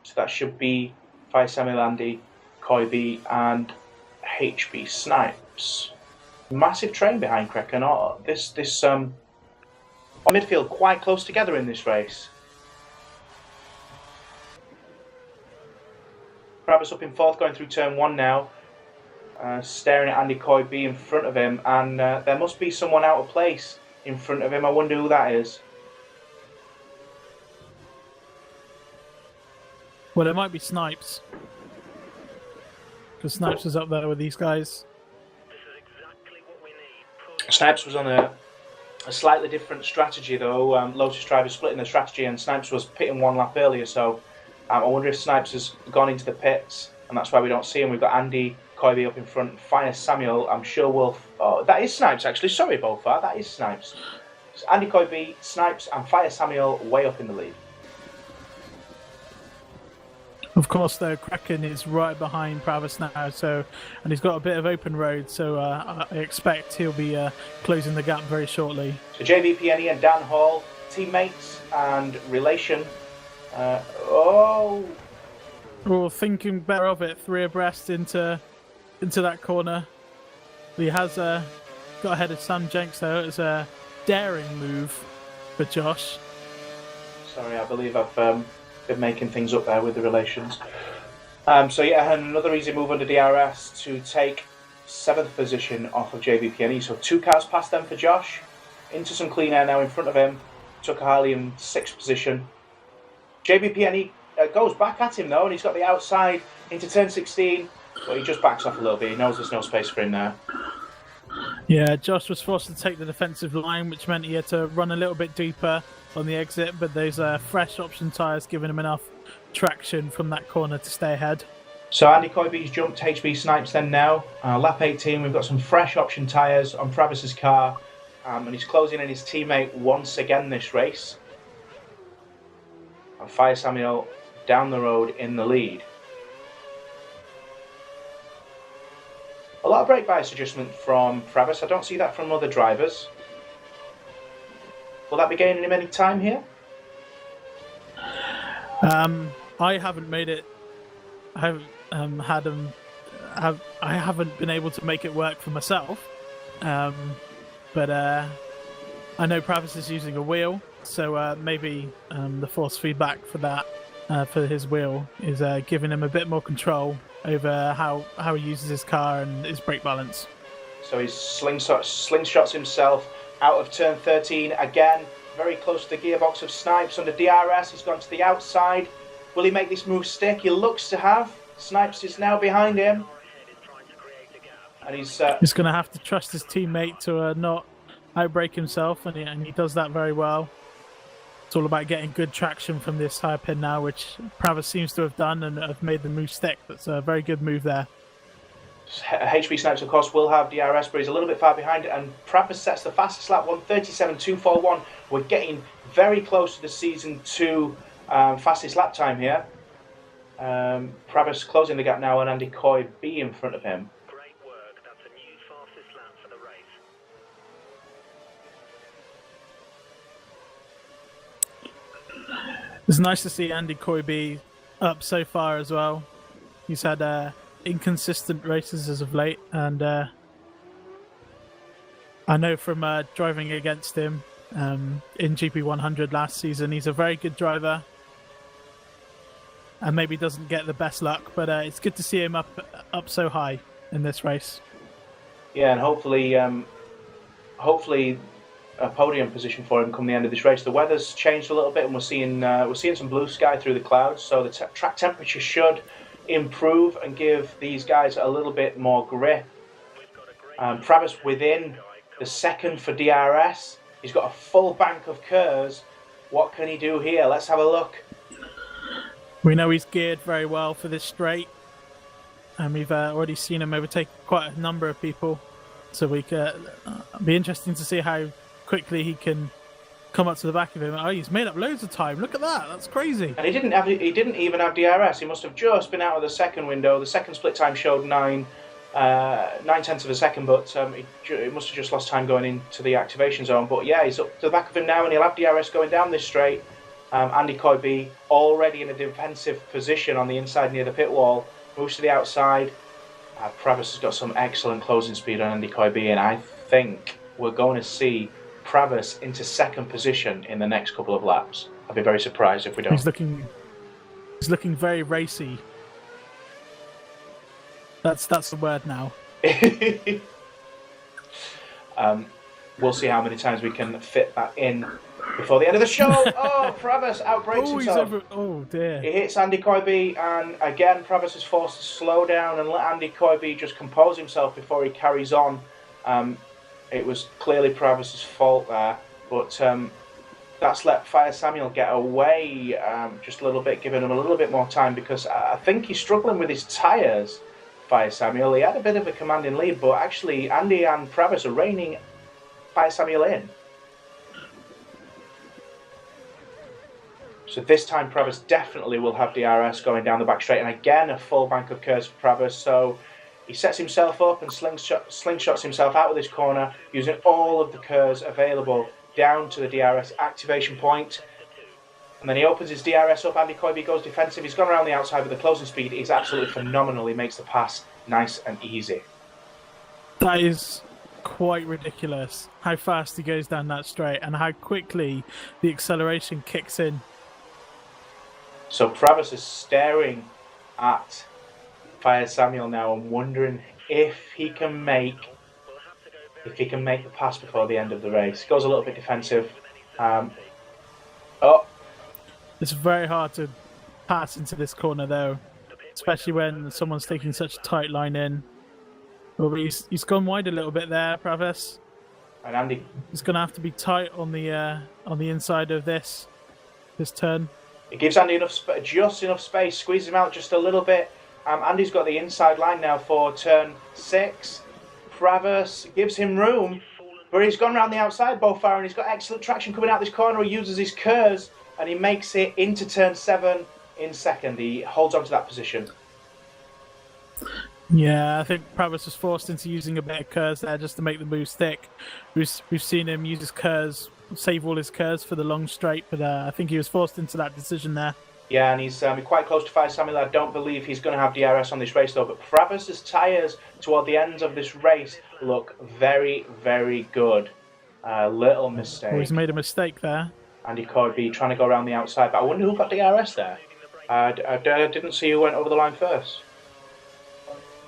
So that should be Fire Samuel, Andy, Koibi and HB Snipes. Massive train behind Crekkan. This midfield quite close together in this race. Travis up in 4th, going through turn 1 now. Staring at Andy Koibi in front of him, and there must be someone out of place in front of him. I wonder who that is. Well, it might be Snipes. Because Snipes was up there with these guys. Snipes was on a slightly different strategy though. Lotus drivers splitting the strategy, and Snipes was pitting 1 lap earlier, so I wonder if Snipes has gone into the pits, and that's why we don't see him. We've got Andy Koibi up in front, Fire Samuel, I'm sure will... Oh, that is Snipes actually, sorry Bofar, that is Snipes. So Andy Koibi, Snipes and Fire Samuel way up in the lead. Of course, though, Crekkan is right behind Travis now, and he's got a bit of open road, so I expect he'll be closing the gap very shortly. So JVPNE and Dan Hall, teammates and relation. Thinking better of it, 3 abreast into that corner. He has got ahead of Sam Jenks, though. It's a daring move for Josh. Sorry, I believe I've been making things up there with the relations. So yeah, and another easy move under DRS to take 7th position off of JVPNE. So 2 cars past them for Josh. Into some clean air now in front of him. Tucker Harley in 6th position. JVPNE goes back at him though, and he's got the outside into turn 16, but he just backs off a little bit. He knows there's no space for him there. Yeah, Josh was forced to take the defensive line, which meant he had to run a little bit deeper on the exit, but those fresh option tyres giving him enough traction from that corner to stay ahead. So Andy Koibi's jumped HB Snipes then now. Lap 18, we've got some fresh option tyres on Travis's car, and he's closing in his teammate once again this race. And Fire Samuel down the road in the lead. A lot of brake bias adjustment from Travis. I don't see that from other drivers. Will that be gaining him any time here? I haven't made it. I haven't haven't been able to make it work for myself. But I know Travis is using a wheel, so maybe the force feedback for that for his wheel is giving him a bit more control over how he uses his car and his brake balance. So he's slingshots himself out of turn 13 again, very close to the gearbox of Snipes under DRS. He's gone to the outside. Will he make this move stick? He looks to have. Snipes is now behind him. and he's He's going to have to trust his teammate to not outbrake himself, and he does that very well. It's all about getting good traction from this higher pin now, which Pravis seems to have done and have made the move stick. That's a very good move there. HB Snipes, of course, will have DRS, but he's a little bit far behind, and Pravis sets the fastest lap, 1:37.241. We're getting very close to the Season 2 fastest lap time here. Pravis closing the gap now, and Andy Coy B in front of him. Great work. That's a new fastest lap for the race. It's nice to see Andy Coy B up so far as well. He's had inconsistent races as of late, and I know from driving against him in GP100 last season, he's a very good driver, and maybe doesn't get the best luck, but it's good to see him up so high in this race. Yeah, and hopefully a podium position for him come the end of this race. The weather's changed a little bit, and we're seeing some blue sky through the clouds, so the track temperature should improve and give these guys a little bit more grip. Pravis within the second for DRS. He's got a full bank of curves. What can he do here? Let's have a look. We know he's geared very well for this straight, and we've already seen him overtake quite a number of people, so we could be interesting to see how quickly he can come up to the back of him. Oh, he's made up loads of time. Look at that. That's crazy. And he didn't even have DRS. He must have just been out of the second window. The second split time showed 9/10 of a second, but he must have just lost time going into the activation zone. But yeah, he's up to the back of him now, and he'll have DRS going down this straight. Andy Coy B already in a defensive position on the inside near the pit wall, moves to the outside. Pravis has got some excellent closing speed on Andy Coy B, and I think we're going to see Pravis into second position in the next couple of laps. I'd be very surprised if we don't. He's looking very racy. That's the word now. We'll see how many times we can fit that in before the end of the show. Oh, Pravis outbrakes himself. Oh dear. He hits Andy Coy B, and again Pravis is forced to slow down and let Andy Coy B just compose himself before he carries on. It was clearly Pravis's fault there, but that's let Fire Samuel get away just a little bit, giving him a little bit more time, because I think he's struggling with his tyres, Fire Samuel. He had a bit of a commanding lead, but actually Andy and Pravis are reining Fire Samuel in. So this time Pravis definitely will have DRS going down the back straight, and again a full bank of curves for Pravis. So he sets himself up and slingshots himself out of this corner, using all of the curves available down to the DRS activation point. And then he opens his DRS up. Andy Coy B goes defensive. He's gone around the outside, but the closing speed is absolutely phenomenal. He makes the pass nice and easy. That is quite ridiculous, how fast he goes down that straight and how quickly the acceleration kicks in. So Pravis is staring at Fire Samuel now and wondering if he can make the pass before the end of the race. Goes a little bit defensive. It's very hard to pass into this corner though, especially when someone's taking such a tight line in. Well, he's gone wide a little bit there, Pravis. And Andy, he's going to have to be tight on the inside of this turn. It gives Andy just enough space, squeezes him out just a little bit. Andy's got the inside line now for turn 6. Pravis gives him room, but he's gone around the outside both far, and he's got excellent traction coming out this corner. He uses his curves, and he makes it into turn 7 in second. He holds on to that position. Yeah, I think Pravis was forced into using a bit of curves there just to make the move stick. We've seen him use his curves, save all his curves for the long straight, but I think he was forced into that decision there. Yeah, and he's quite close to Fire Samuel. I don't believe he's going to have DRS on this race though, but Pravis's tyres toward the end of this race look very, very good. Little mistake. Well, he's made a mistake there. Andy Coy B trying to go around the outside, but I wonder who got DRS there. I didn't see who went over the line first.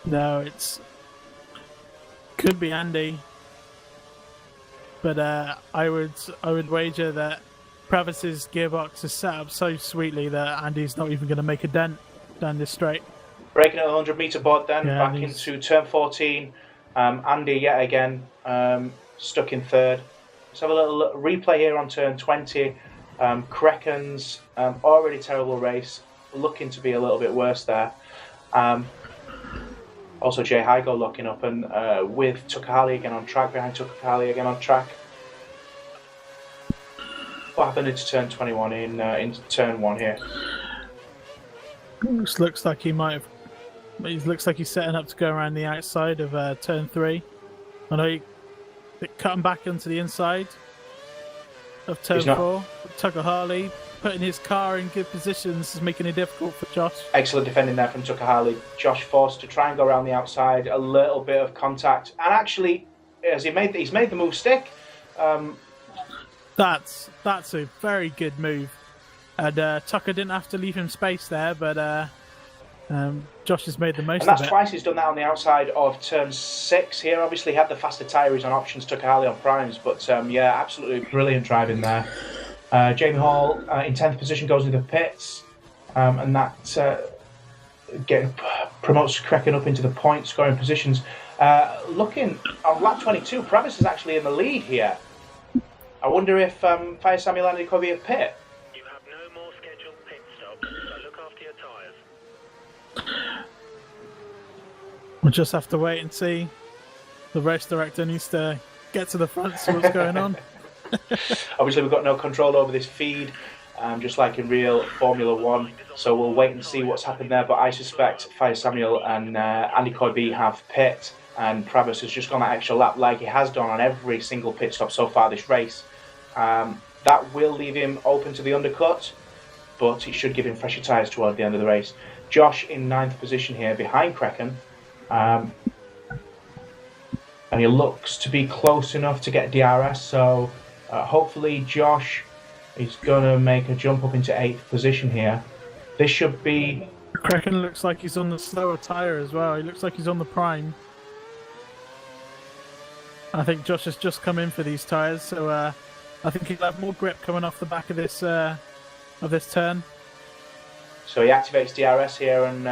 No, could be Andy, but I would wager that Pravis's gearbox is set up so sweetly that Andy's not even going to make a dent down this straight. Breaking at the 100-metre board then, yeah, back into turn 14. Andy yet again stuck in third. Let's have a little replay here on turn 20. Crekkan's already terrible race, looking to be a little bit worse there. Also Jay Hygo locking up, and with Tukahali again on track, behind Tukahali again on track. What happened into turn 21 into turn 1 here? Looks like he might have. It looks like he's setting up to go around the outside of turn 3. I know he cut him back into the inside of turn 4. Tukahali putting his car in good positions is making it difficult for Josh. Excellent defending there from Tukahali. Josh forced to try and go around the outside, a little bit of contact, and actually, as he's made the move stick. That's a very good move, and Tucker didn't have to leave him space there, but Josh has made the most of it. And that's twice he's done that on the outside of turn 6 here. Obviously, he had the faster tyre, he's on options, Tukahali on primes, but yeah, absolutely brilliant driving there. Jamie Hall in 10th position goes into the pits, and that promotes Crekkan up into the point scoring positions. Looking on lap 22, Pravis is actually in the lead here. I wonder if Fire Samuel and Andy could be a pit. You have no more scheduled pit stops, so look after your tyres. We'll just have to wait and see. The race director needs to get to the front, see what's going on. Obviously, we've got no control over this feed, just like in real Formula 1, so we'll wait and see what's happened there, but I suspect Fire Samuel and Andy Coybe have pit, and Pravis has just gone that extra lap like he has done on every single pit stop so far this race. That will leave him open to the undercut, but it should give him fresher tyres toward the end of the race. Josh in 9th position here behind Crekkan, and he looks to be close enough to get DRS, so hopefully Josh is going to make a jump up into 8th position here. This should be... Crekkan looks like he's on the slower tyre as well. He looks like he's on the prime. I think Josh has just come in for these tyres, so I think he'll have more grip coming off the back of this turn. So he activates DRS here, and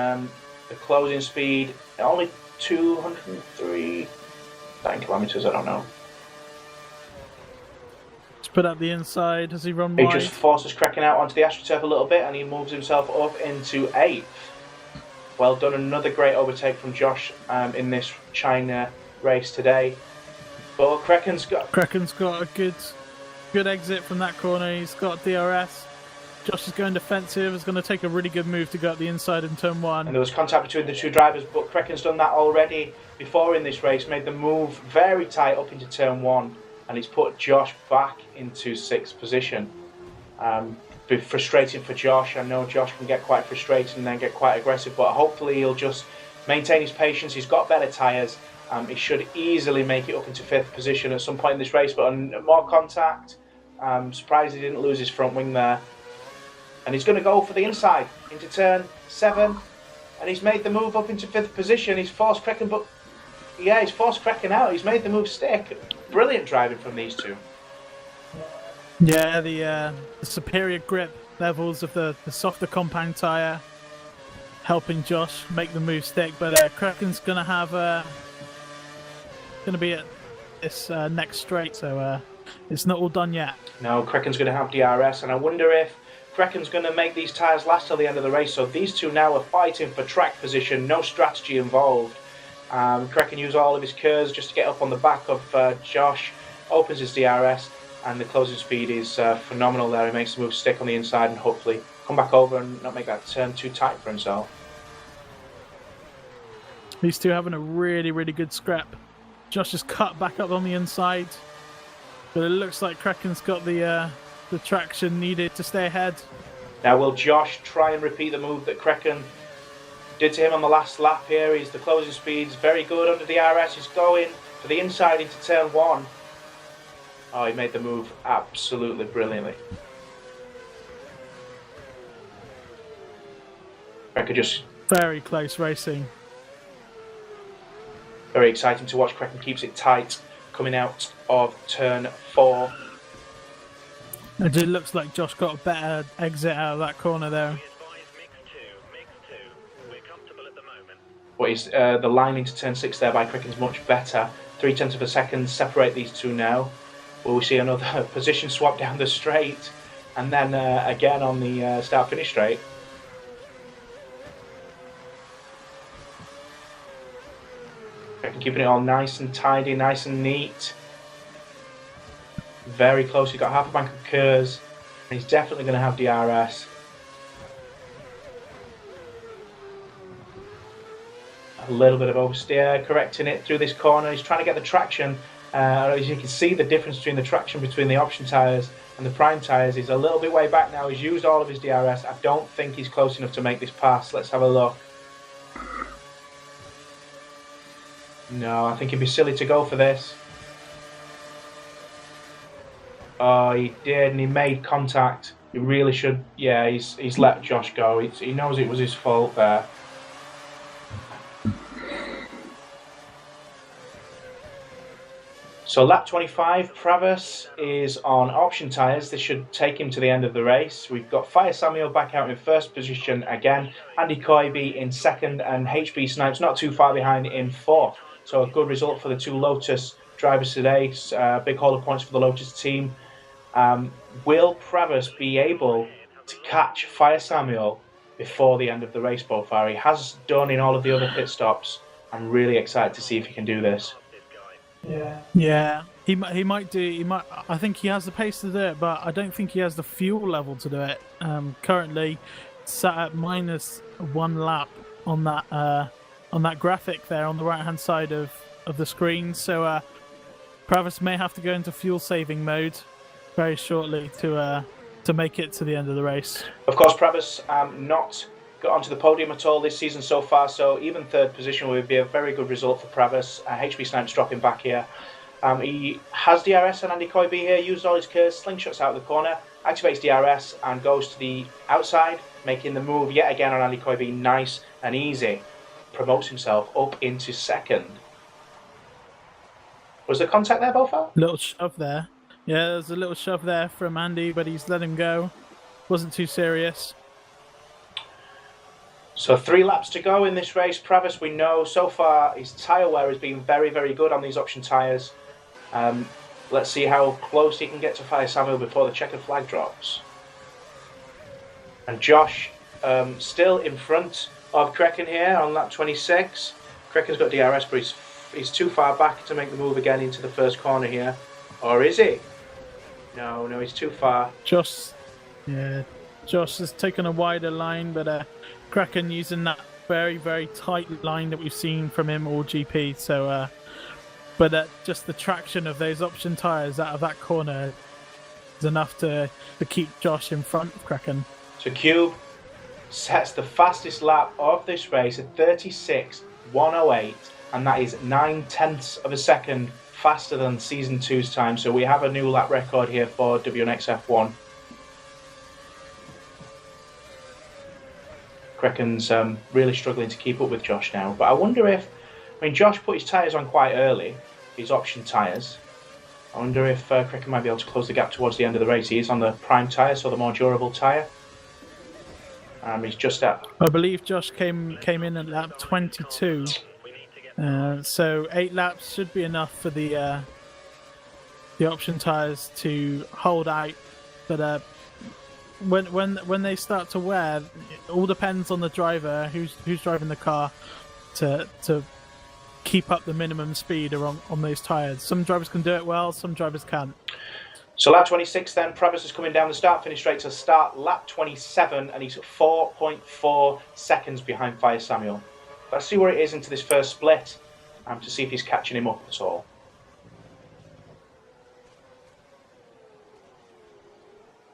the closing speed only 203 kilometers. I don't know. Let's put up the inside as he runs He wide. just forces Crekkan out onto the AstroTurf a little bit, and he moves himself up into 8th. Well done, another great overtake from Josh in this China race today. But Crekkan's got a good exit from that corner. He's got DRS. Josh is going defensive. Is going to take a really good move to go up the inside in turn 1. And there was contact between the two drivers, but Crekkan's done that already before in this race. Made the move very tight up into turn 1, and he's put Josh back into 6th position. Be frustrating for Josh. I know Josh can get quite frustrated and then get quite aggressive, but hopefully he'll just maintain his patience. He's got better tyres. He should easily make it up into 5th position at some point in this race, but on more contact. Surprised he didn't lose his front wing there. And he's going to go for the inside into turn 7, and he's made the move up into 5th position. He's forced Crekkan, but yeah, he's forced Crekkan out. He's made the move stick. Brilliant driving from these two. Yeah, the superior grip levels of the softer compound tyre helping Josh make the move stick, but Crekkan's going to have going to be at this next straight, so it's not all done yet. No, Crekkan's going to have DRS, and I wonder if Crekkan's going to make these tyres last till the end of the race. So these two now are fighting for track position, no strategy involved. Crekkan used all of his curves just to get up on the back of Josh, opens his DRS, and the closing speed is phenomenal there. He makes the move stick on the inside and hopefully come back over and not make that turn too tight for himself. These two having a really, really good scrap. Josh has cut back up on the inside, but it looks like Crekkan's got the traction needed to stay ahead. Now will Josh try and repeat the move that Crekkan did to him on the last lap here? The closing speed's very good under DRS. He's going for the inside into turn 1. Oh, he made the move absolutely brilliantly. Crekkan just... Very close racing. Very exciting to watch. Crekkan keeps it tight coming out of turn 4. It looks like Josh got a better exit out of that corner there. But but he's, the line into turn 6 there by Crekkan's much better. 0.3 of a second separate these two now. Will we see another position swap down the straight, and then again on the start-finish straight? Crekkan keeping it all nice and tidy, nice and neat. Very close. He's got half a bank of Kers, and he's definitely going to have DRS. A little bit of oversteer, correcting it through this corner. He's trying to get the traction. As you can see, the difference between the traction between the option tyres and the prime tyres. He's a little bit way back now. He's used all of his DRS. I don't think he's close enough to make this pass. Let's have a look. No, I think he'd be silly to go for this. Oh, he did, and he made contact. He really should. Yeah, he's let Josh go. He knows it was his fault there. So lap 25, Pravis is on option tyres. This should take him to the end of the race. We've got Fire Samuel back out in first position again. Andy Coiby in second, and HB Snipes not too far behind in fourth. So a good result for the two Lotus drivers today. Big haul of points for the Lotus team. Will Pravis be able to catch Fire Samuel before the end of the race, so far? He has done in all of the other pit stops. I'm really excited to see if he can do this. Yeah, he might do. He might. I think he has the pace to do it, but I don't think he has the fuel level to do it. Currently, sat at -1 lap on that graphic there on the right hand side of the screen. So Pravis may have to go into fuel saving mode very shortly to make it to the end of the race. Of course, Pravis not got onto the podium at all this season so far, so even third position would be a very good result for Pravis. HB Snipes dropping back here. He has DRS on Andy Coiby here, used all his curves, slingshots out of the corner, activates DRS and goes to the outside, making the move yet again on Andy Coiby, nice and easy. Promotes himself up into second. Was there contact there, Beaufort? Little shove there. Yeah, there's a little shove there from Andy, but he's let him go. Wasn't too serious. So 3 laps to go in this race. Pravis, we know so far his tyre wear has been very, very good on these option tyres. Let's see how close he can get to Fire Samuel before the checkered flag drops. And Josh still in front of Crekkan here on lap 26. Crekkan's got DRS, but he's too far back to make the move again into the first corner here. Or is he? No, he's too far. Josh has taken a wider line, but Crekkan using that very, very tight line that we've seen from him all GP. So, but just the traction of those option tyres out of that corner is enough to keep Josh in front of Crekkan. So Cube sets the fastest lap of this race at 36.108, and that is 0.9 of a second faster than Season 2's time. So we have a new lap record here for WNX F1. Crekkan's really struggling to keep up with Josh now. But I wonder if... I mean, Josh put his tyres on quite early, his option tyres. I wonder if Crekkan might be able to close the gap towards the end of the race. He is on the prime tyre, so the more durable tyre. He's just at... I believe Josh came in at lap 22. So 8 laps should be enough for the option tyres to hold out. But when they start to wear, it all depends on the driver who's driving the car to keep up the minimum speed on those tyres. Some drivers can do it well, some drivers can't. So lap 26 then, Pravis is coming down the start-finish straight to start lap 27, and he's 4.4 seconds behind Fire Samuel. Let's see where it is into this first split, to see if he's catching him up at all.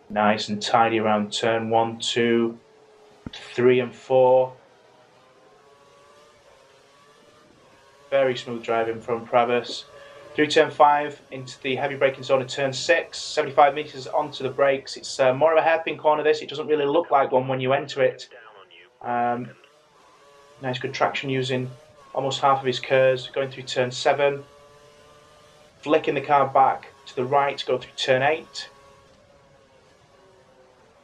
Nice and tidy around turn 1, 2, 3 and 4. Very smooth driving from Pravis. Through turn 5 into the heavy braking zone of turn 6, 75 metres onto the brakes. It's more of a hairpin corner this. It doesn't really look like one when you enter it. Nice good traction using almost half of his curves. Going through turn 7. Flicking the car back to the right to go through turn 8.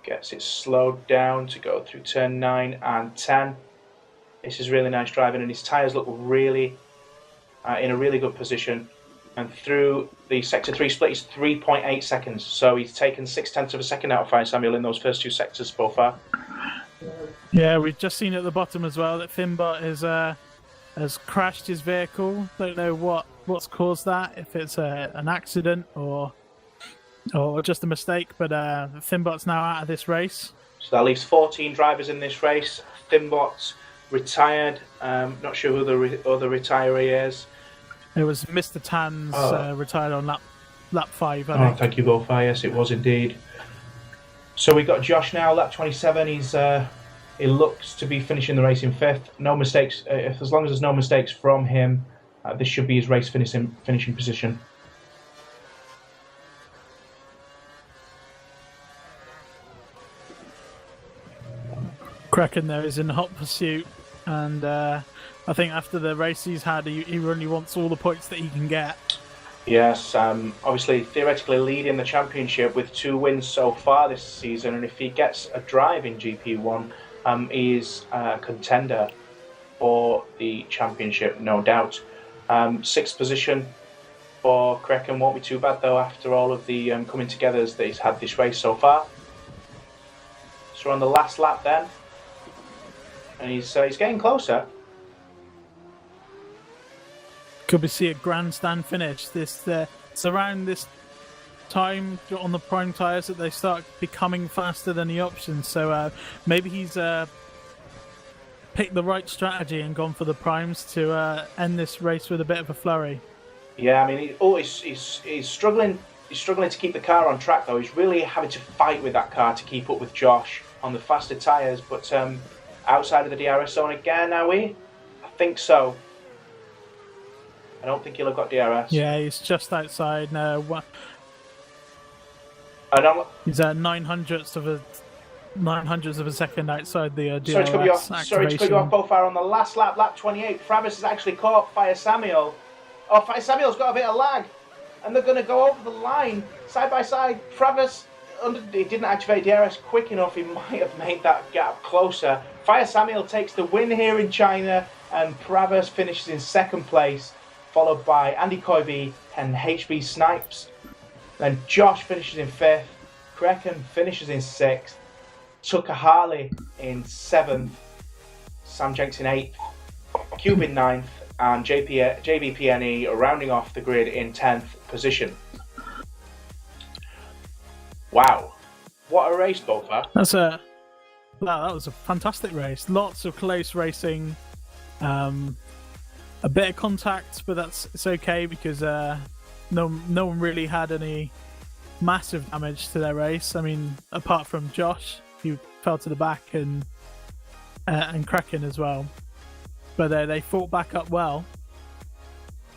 Gets it slowed down to go through turn 9 and 10. This is really nice driving, and his tyres look really in a really good position. And through the Sector 3 split, he's 3.8 seconds. So he's taken 0.6 of a second out of Fire Samuel in those first two sectors so far. Yeah, we've just seen at the bottom as well that Finbot has crashed his vehicle. Don't know what's caused that, if it's an accident or just a mistake, but Finbot's now out of this race. So that leaves 14 drivers in this race. Finbot's retired. Not sure who the other retiree is. It was Mr. Tan's retired on lap 5, I Oh, think. thank you, Gofar. Yes, it was indeed. So we've got Josh now, lap 27. He looks to be finishing the race in 5th. No mistakes. As long as there's no mistakes from him, this should be his race finishing position. Crekkan there is in hot pursuit, and I think after the race he's had, he really wants all the points that he can get. Yes, obviously theoretically leading the championship with 2 wins so far this season, and if he gets a drive in GP1, he's a contender for the championship, no doubt. 6th position for Crekkan won't be too bad though after all of the coming togethers that he's had this race so far. So we're on the last lap then, and he's getting closer. Could we see a grandstand finish? It's around this time on the prime tyres that they start becoming faster than the options. So maybe he's picked the right strategy and gone for the primes to end this race with a bit of a flurry. Yeah, I mean, he's struggling. He's struggling to keep the car on track though. He's really having to fight with that car to keep up with Josh on the faster tyres. But outside of the DRS zone again, are we? I think so. I don't think he'll have got DRS. Yeah, he's just outside now. He's at 900ths of a second outside the DRS Sorry to cut you off, Bofar. On the last lap, lap 28, Travis has actually caught Fire Samuel. Oh, Fire Samuel's got a bit of lag, and they're going to go over the line side by side. Travis, he didn't activate DRS quick enough. He might have made that gap closer. Fire Samuel takes the win here in China, and Travis finishes in 2nd place, followed by Andy Koibe and HB Snipes. Then Josh finishes in 5th, Crekkan finishes in 6th, Tucker Harley in 7th, Sam Jenks in 8th, Cube in 9th, and JBPNE rounding off the grid in 10th position. Wow, what a race, Bofar. That was a fantastic race. Lots of close racing. A bit of contact, but it's okay because no one really had any massive damage to their race. I mean, apart from Josh, who fell to the back, and Crekkan as well. But they fought back up well,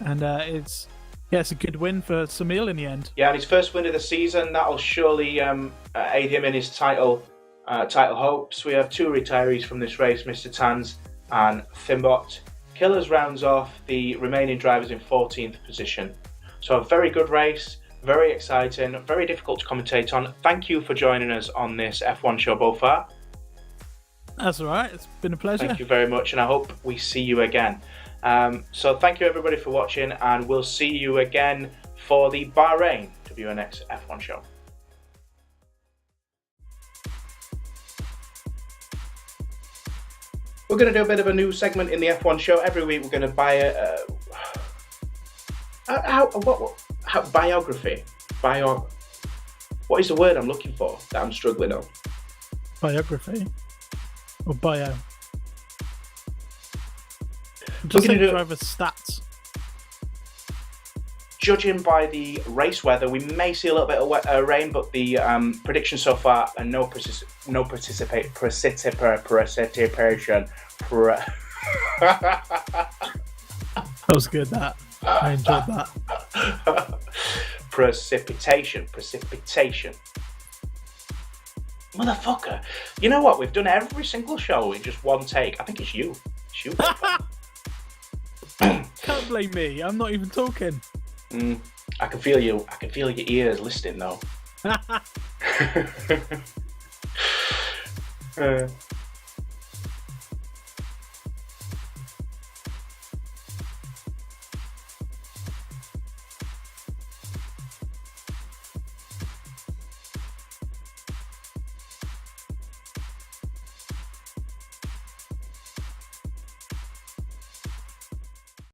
and it's a good win for Samil in the end. Yeah, and his first win of the season. That'll surely aid him in his title hopes. We have 2 retirees from this race, Mr. Tans and Finbot. Killers rounds off the remaining drivers in 14th position. So a very good race, very exciting, very difficult to commentate on. Thank you for joining us on this F1 show, Bofar. That's all right. It's been a pleasure. Thank you very much, and I hope we see you again. So thank you everybody for watching, and we'll see you again for the Bahrain WNX F1 show. We're going to do a bit of a new segment in the F1 show. Every week we're going to buy biography. What is the word I'm looking for that I'm struggling on? Biography? Or bio? We're going to do driver's stats. Judging by the race weather, we may see a little bit of rain, but the predictions so far are no precipitation. That was good, that. I enjoyed that. Precipitation. Motherfucker. You know what? We've done every single show in just one take. I think it's you. It's you. Can't blame me. I'm not even talking. I can feel you. I can feel your ears listening though.